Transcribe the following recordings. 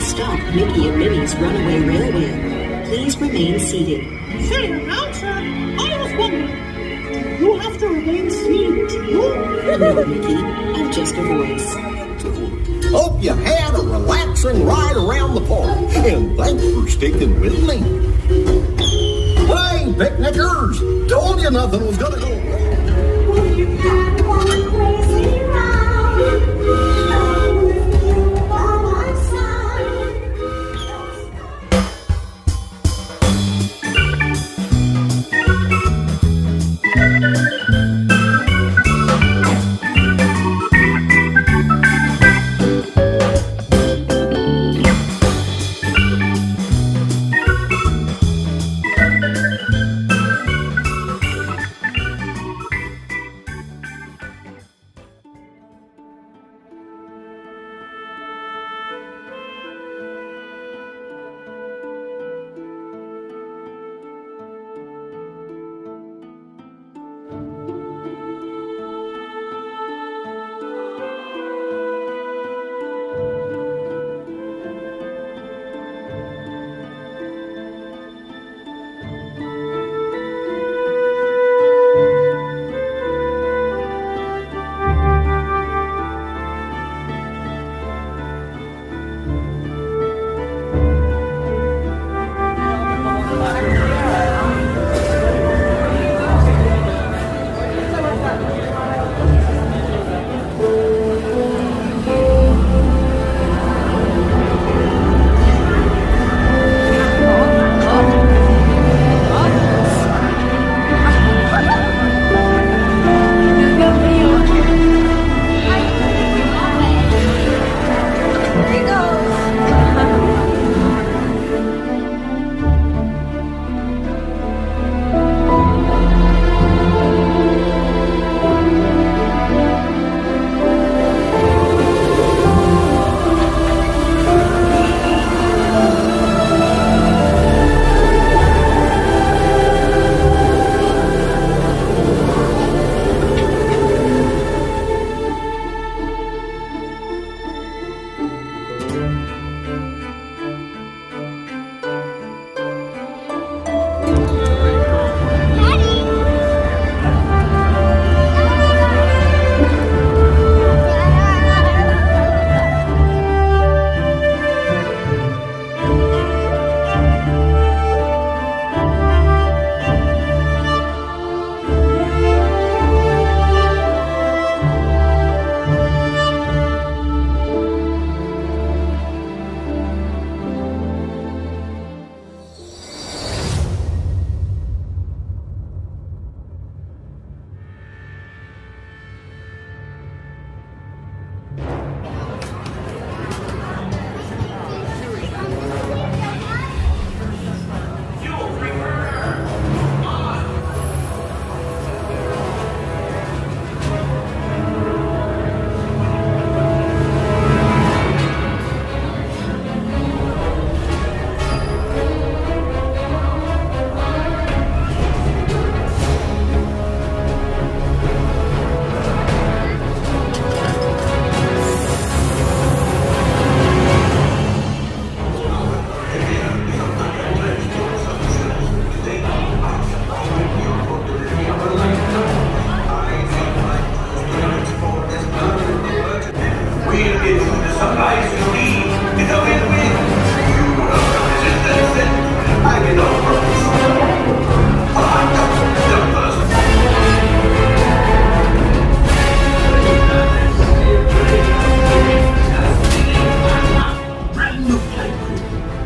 Stop Niki and Minnie's Runaway Railway. Please remain seated. Say, announcer, I was wondering, do you have to remain seated too? No, Niki, I'm just a voice. Hope you had a relaxing ride around the park, and thanks for sticking with me. Hey, picnickers! Told you nothing was gonna go wrong.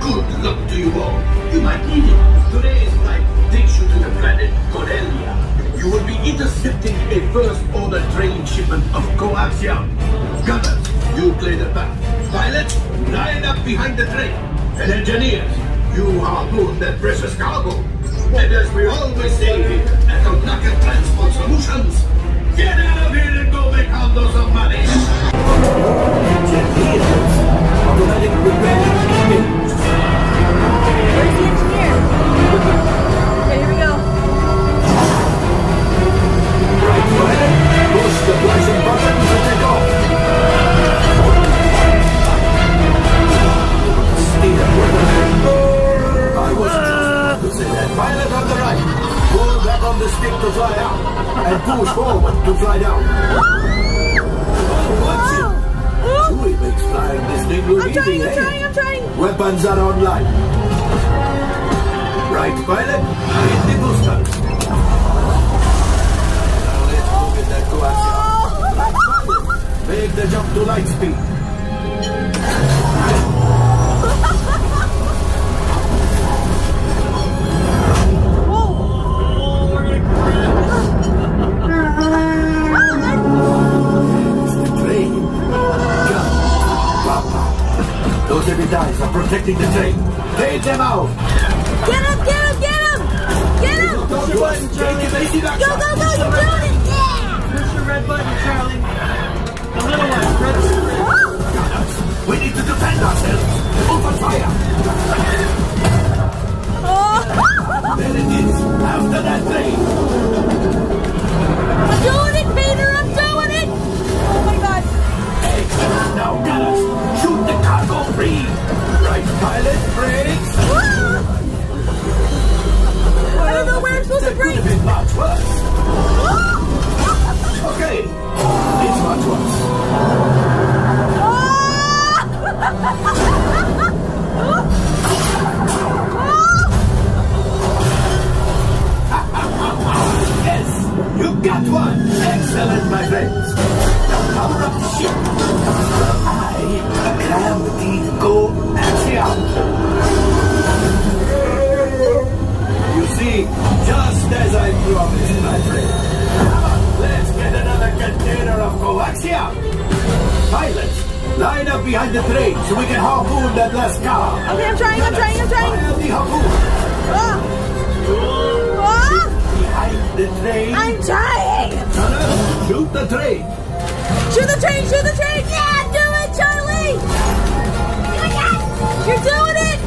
Good luck to you all. You might need it. Today is like coaxium. Gunners, you play the back. Pilots, line up behind the train. And engineers, you harpoon that precious cargo. And as we always say here at Rocket Transport Solutions, get out of here and go make condos of money. Engineers, automatic repair engines. Where's the engineer? Okay, here we go. Right, pilot, push the flashing button to take off. I was just to say that. Pilot on the right. Pull back on the stick to fly out. And push forward to fly down. Watch it. Chewie makes flying this thing look easy, I'm trying. Weapons are online. Right, pilot. Hit the boosters. Now let's move in that coaxium. Make the jump to light speed. Those heavy dies are protecting the train. Take them out! Get him! Don't do it! Take it easy back! Go! You're doing it! Yeah! Push the red button, Charlie. The little one, red. Gunners, we need to defend ourselves! Open fire! There it is! After that train! I'm doing it, Vader! I'm doing it! Oh my god! Excellent! Now, gunners, shoot the cargo free! Right, pilot, brakes! I don't know where I'm supposed to That could brake! have been much worse! Okay, it's much worse. Yes, you got one! Excellent, my friends! Now power up the ship! I cram the coaxium! You see, just as I promised, my friend. Let's get another container of coaxium! Pilots, line up behind the train so we can harpoon that last car! Okay, I'm trying! Fire the harpoon! Behind the train! I'm trying! Gunners, shoot the train! Shoot the train! Yeah, do it, Charlie! You're doing it!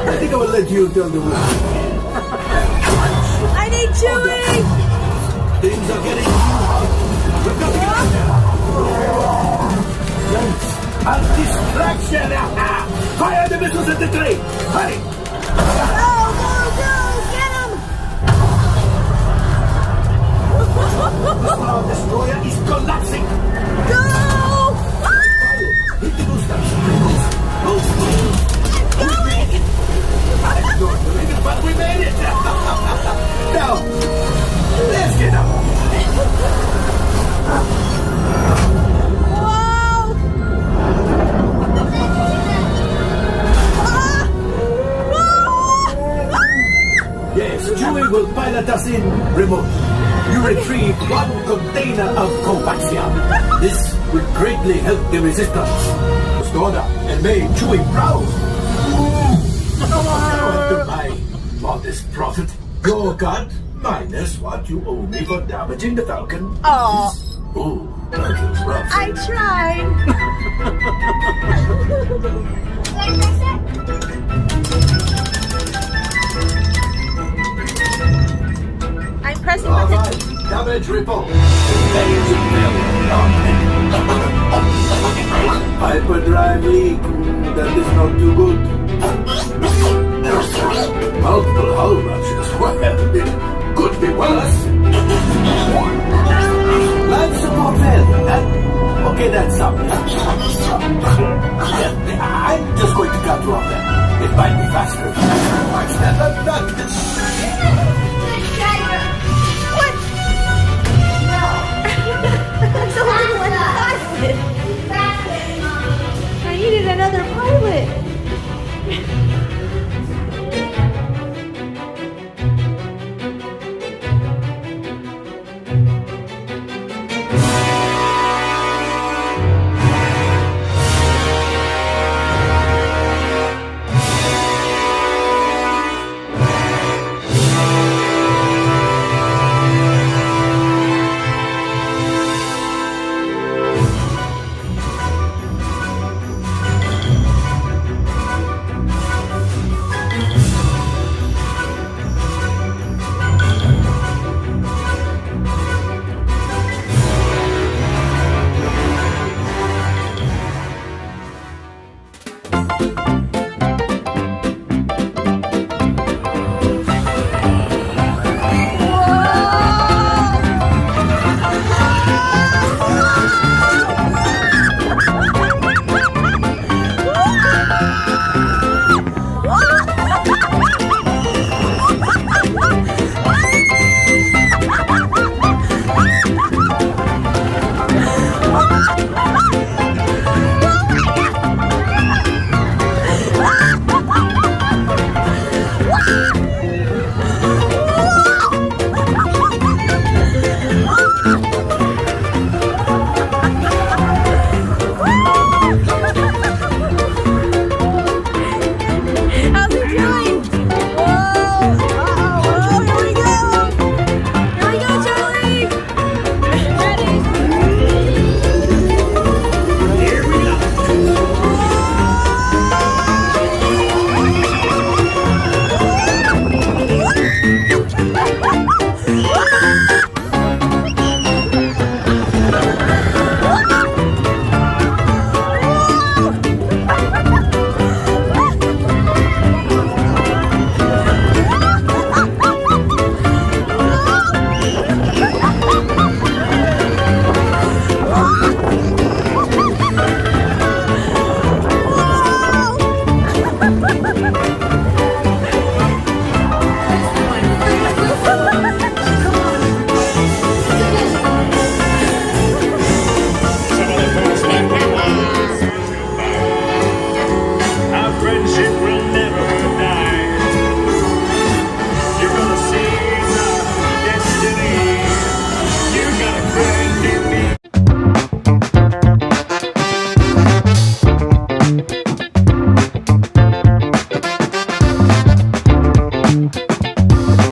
I think I will let you tell the word. I need Chewie! Things are getting too hot. We've got to get out there. Thanks. A distraction! Fire the missiles at the train! Hurry! Go! Get him! The Star Destroyer is collapsing! Go! Pilot, hit the boosters! Boost! But we made it! Now, let's get up! Whoa! Yes, Chewie will pilot us in remote. You retrieve one container of coaxium. This will greatly help the resistance. Stored up and made Chewie proud. To my modest profit, your cut minus what you owe me for damaging the Falcon. Oh. Ooh, that is rough. I tried. I'm pressing All the right, damage report. Engine failure. Hyperdrive leak. That is not too good. Multiple hull ruptures. Well, it could be worse. Life support failure. Okay, that's something. I'm just going to cut you off there. It might be faster. Watch that. What? That's the only one pilot. I needed another pilot.